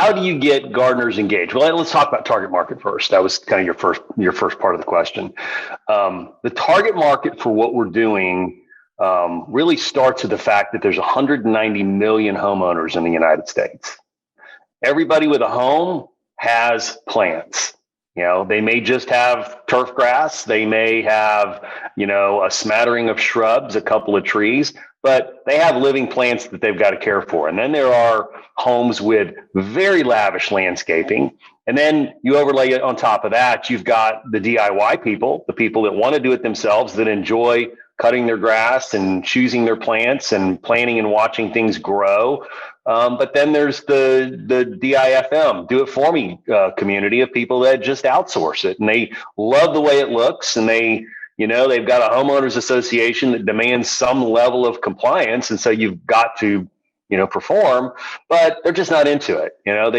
how do you get gardeners engaged? Well, let's talk about target market first. That was kind of your first part of the question. The target market for what we're doing really starts with the fact that there's 190 million homeowners in the United States. Everybody with a home has plants. They may just have turf grass. They may have, a smattering of shrubs, a couple of trees, but they have living plants that they've got to care for. And then there are homes with very lavish landscaping. And then you overlay it on top of that, you've got the DIY people, the people that want to do it themselves, that enjoy cutting their grass and choosing their plants and planting and watching things grow. But then there's the DIFM, do it for me community of people that just outsource it. And they love the way it looks. And they've got a homeowners association that demands some level of compliance. And so you've got to, perform, but they're just not into it. A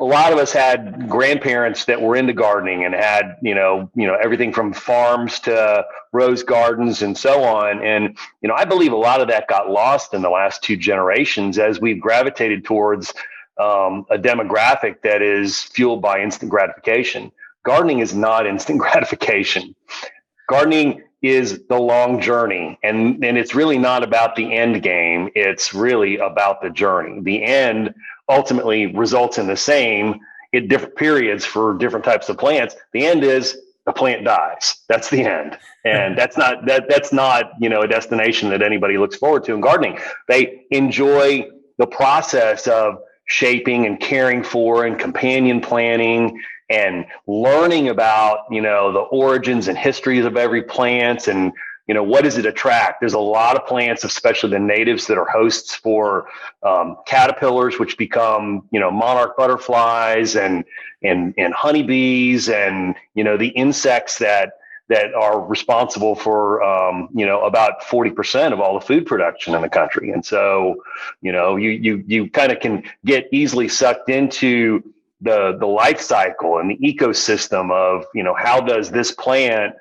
lot of us had grandparents that were into gardening and had, everything from farms to rose gardens and so on. And, I believe a lot of that got lost in the last two generations as we've gravitated towards a demographic that is fueled by instant gratification. Gardening is not instant gratification. Gardening is the long journey, and it's really not about the end game. It's really about the journey. The end ultimately results in the same at different periods for different types of plants. The end is the plant dies. That's the end. And that's not a destination that anybody looks forward to in gardening. They enjoy the process of shaping and caring for and companion planting and learning about, the origins and histories of every plant and, what does it attract? There's a lot of plants, especially the natives, that are hosts for caterpillars, which become, monarch butterflies and honeybees and, the insects that are responsible for, about 40% of all the food production in the country. And so, you kind of can get easily sucked into the life cycle and the ecosystem of, how does this plant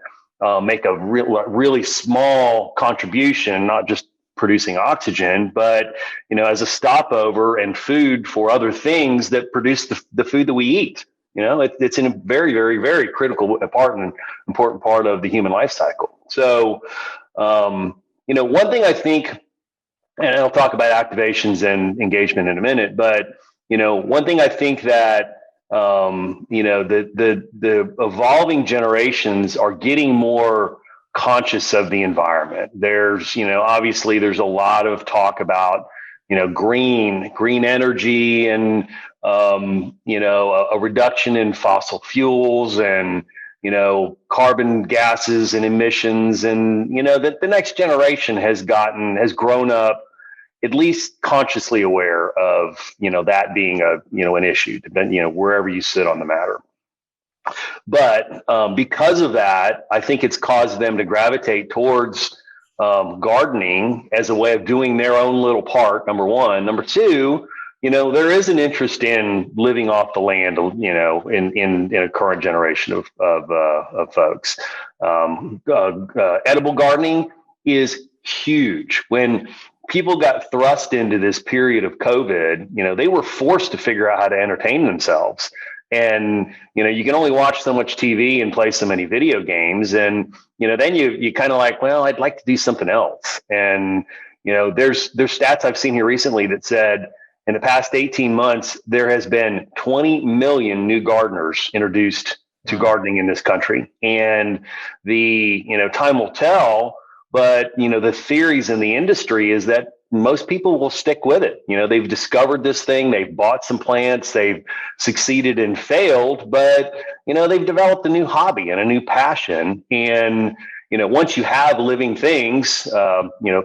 make a really small contribution, not just producing oxygen, but, as a stopover and food for other things that produce the food that we eat. It's in a very, very, very critical part and important part of the human life cycle. So, one thing I think, and I'll talk about activations and engagement in a minute, but, one thing I think that, the evolving generations are getting more conscious of the environment. There's, obviously there's a lot of talk about, green energy and, a reduction in fossil fuels and, carbon gases and emissions. And, the next generation has grown up at least consciously aware of, that being an issue, wherever you sit on the matter. But because of that, I think it's caused them to gravitate towards gardening as a way of doing their own little part, number one. Number two, there is an interest in living off the land, in a current generation of folks. Edible gardening is huge. When people got thrust into this period of COVID, they were forced to figure out how to entertain themselves. And, you can only watch so much TV and play so many video games. And, then you kind of like, well, I'd like to do something else. And, there's stats I've seen here recently that said in the past 18 months, there has been 20 million new gardeners introduced to gardening in this country. And the, time will tell. But, the theories in the industry is that most people will stick with it. They've discovered this thing. They've bought some plants. They've succeeded and failed, but, they've developed a new hobby and a new passion. And, once you have living things,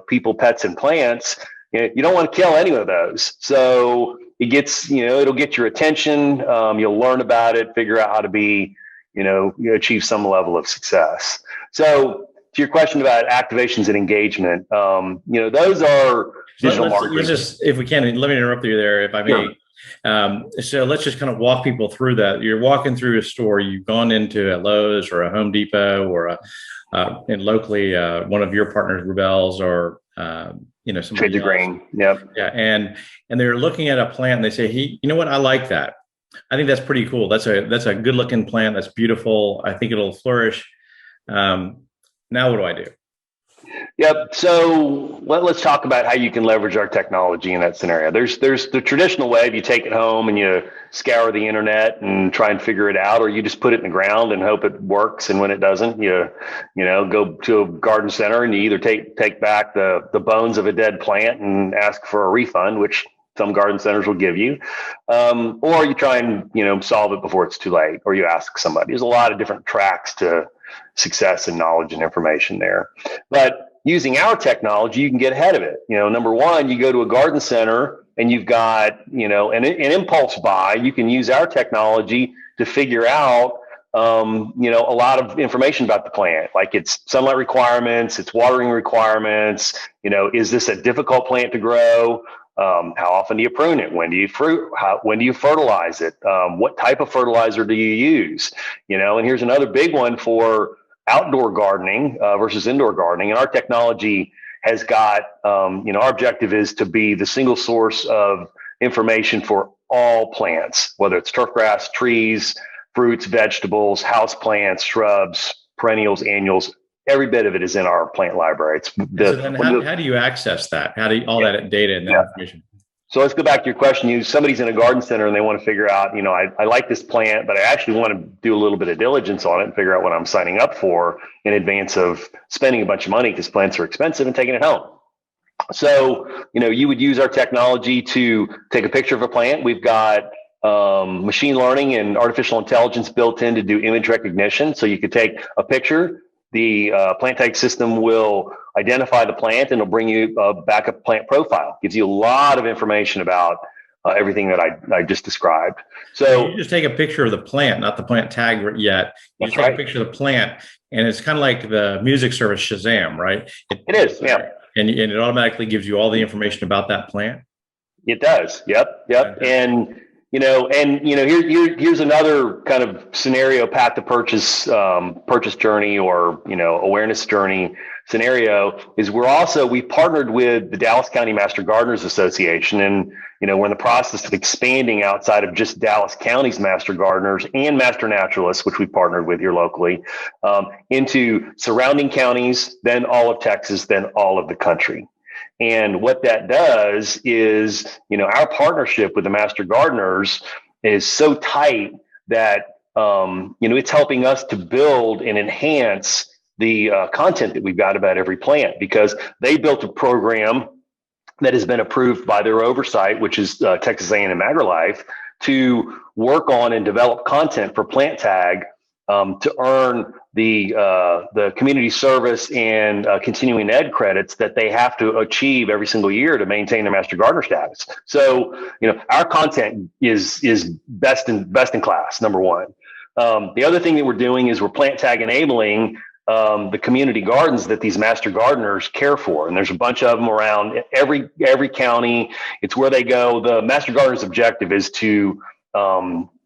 people, pets, and plants, you don't want to kill any of those. So it gets, it'll get your attention. You'll learn about it, figure out how to be, achieve some level of success. So, to your question about activations and engagement, those are digital marketing. Let's just, if we can, let me interrupt you there, if I may. Sure. So let's just kind of walk people through that. You're walking through a store. You've gone into a Lowe's or a Home Depot or and locally one of your partners, Rubel's, or somebody Shades of else. green. Yep. Yeah, and they're looking at a plant and they say, hey, you know what? I like that. I think that's pretty cool. That's a good looking plant. That's beautiful. I think it'll flourish. Now what do I do? Yep. So let's talk about how you can leverage our technology in that scenario. There's the traditional way of you take it home and you scour the internet and try and figure it out, or you just put it in the ground and hope it works. And when it doesn't, you go to a garden center and you either take back the bones of a dead plant and ask for a refund, which some garden centers will give you, or you try and solve it before it's too late, or you ask somebody. There's a lot of different tracks to success and knowledge and information there. But using our technology, you can get ahead of it. Number one, you go to a garden center and you've got, an impulse buy. You can use our technology to figure out, a lot of information about the plant, like its sunlight requirements, its watering requirements. Is this a difficult plant to grow? How often do you prune it? When do you when do you fertilize it? What type of fertilizer do you use? And here's another big one for outdoor gardening versus indoor gardening. And our technology has got, our objective is to be the single source of information for all plants, whether it's turf grass, trees, fruits, vegetables, house plants, shrubs, perennials, annuals. Every bit of it is in our plant library. So then how do you access that? How do you, all that data and that information? So let's go back to your question. Somebody's in a garden center and they want to figure out, I like this plant, but I actually want to do a little bit of diligence on it and figure out what I'm signing up for in advance of spending a bunch of money, because plants are expensive, and taking it home. So, you would use our technology to take a picture of a plant. We've got machine learning and artificial intelligence built in to do image recognition. So you could take a picture. The PlantTAGG system will identify the plant and it'll bring you a backup plant profile. Gives you a lot of information about everything that I just described. So you just take a picture of the plant, not the plant tag yet. You just take a picture of the plant, and it's kind of like the music service Shazam, right? It is, yeah. And it automatically gives you all the information about that plant. It does. Yep. And here's another kind of scenario, path to purchase journey, or, awareness journey scenario is we partnered with the Dallas County Master Gardeners Association. And, we're in the process of expanding outside of just Dallas County's Master Gardeners and Master Naturalists, which we partnered with here locally, into surrounding counties, then all of Texas, then all of the country. And what that does is, our partnership with the Master Gardeners is so tight that, it's helping us to build and enhance the content that we've got about every plant, because they built a program that has been approved by their oversight, which is Texas A&M AgriLife, to work on and develop content for PlantTAGG to earn the community service and continuing ed credits that they have to achieve every single year to maintain their Master Gardener status. So, our content is best in class, number one. The other thing that we're doing is we're PlantTAGG enabling the community gardens that these Master Gardeners care for. And there's a bunch of them around every county. It's where they go. The Master Gardener's objective is to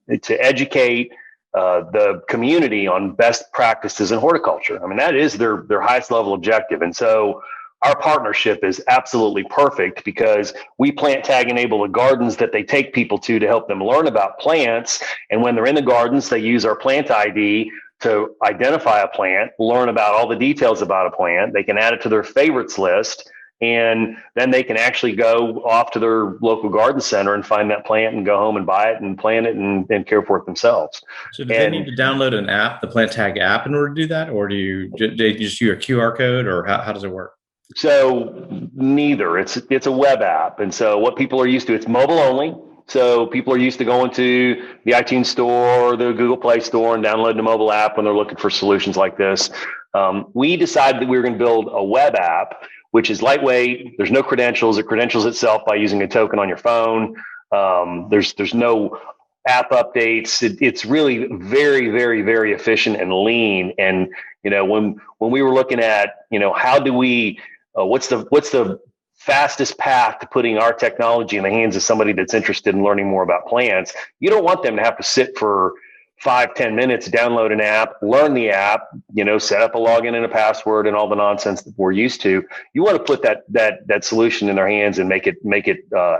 educate the community on best practices in horticulture. I mean, that is their highest level objective. And so our partnership is absolutely perfect, because we PlantTAGG enable the gardens that they take people to help them learn about plants. And when they're in the gardens, they use our plant ID to identify a plant, learn about all the details about a plant. They can add it to their favorites list, and then they can actually go off to their local garden center and find that plant and go home and buy it and plant it and care for it themselves. So do they need to download an app, the PlantTAGG app, in order to do that? Or do they just use a QR code, or how does it work? So neither. It's a web app. And so what people are used to, it's mobile only. So people are used to going to the iTunes store or the Google Play Store and downloading a mobile app when they're looking for solutions like this. We decided that we were going to build a web app, which is lightweight. There's no credentials. It credentials itself by using a token on your phone. There's no app updates. It's really very, very, very efficient and lean. And, when we were looking at, how do we, what's the fastest path to putting our technology in the hands of somebody that's interested in learning more about plants, you don't want them to have to sit for 5-10 minutes, download an app, learn the app, set up a login and a password and all the nonsense that we're used to. You want to put that solution in their hands and make it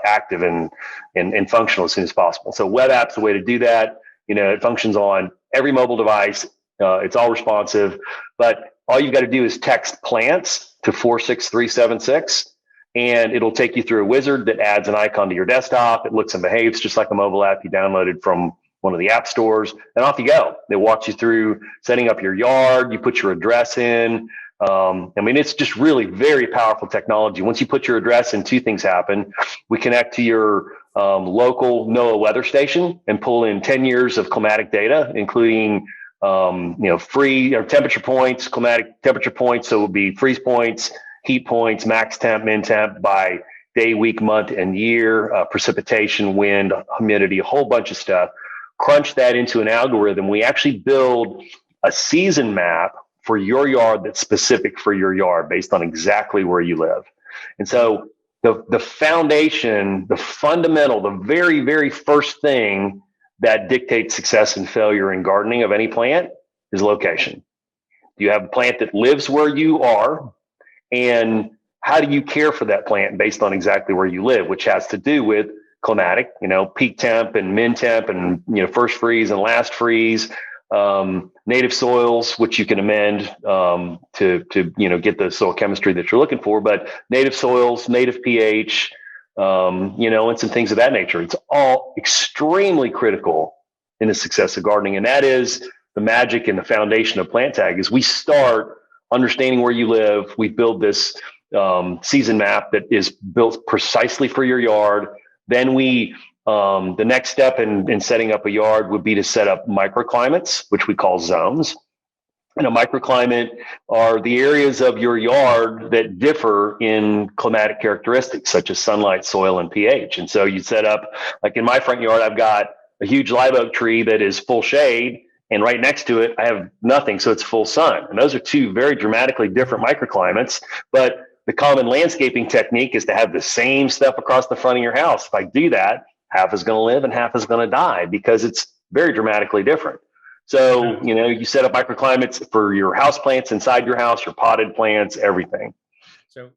active and functional as soon as possible. So web app's the way to do that. It functions on every mobile device. It's all responsive, but all you've got to do is text plants to 46376, and it'll take you through a wizard that adds an icon to your desktop. It looks and behaves just like a mobile app you downloaded from one of the app stores, and off you go. It walks you through setting up your yard. You put your address in. It's just really very powerful technology. Once you put your address in, two things happen. We connect to your local NOAA weather station and pull in 10 years of climatic data, including free or temperature points, climatic temperature points. So it will be freeze points, heat points, max temp, min temp by day, week, month, and year, precipitation, wind, humidity, a whole bunch of stuff. Crunch that into an algorithm. We actually build a season map for your yard that's specific for your yard based on exactly where you live. And so the foundation, the fundamental, the very, very first thing that dictates success and failure in gardening of any plant is location. You have a plant that lives where you are, and how do you care for that plant based on exactly where you live, which has to do with climatic, peak temp and min temp and, first freeze and last freeze, native soils, which you can amend to get the soil chemistry that you're looking for, but native soils, native pH, and some things of that nature. It's all extremely critical in the success of gardening. And that is the magic and the foundation of PlantTAGG is we start understanding where you live. We build this season map that is built precisely for your yard. Then the next step in setting up a yard would be to set up microclimates, which we call zones. And a microclimate are the areas of your yard that differ in climatic characteristics, such as sunlight, soil, and pH. And so you set up, like in my front yard, I've got a huge live oak tree that is full shade, and right next to it, I have nothing, so it's full sun. And those are two very dramatically different microclimates, but the common landscaping technique is to have the same stuff across the front of your house. If I do that, half is going to live and half is going to die because it's very dramatically different. So, you set up microclimates for your house plants inside your house, your potted plants, everything. So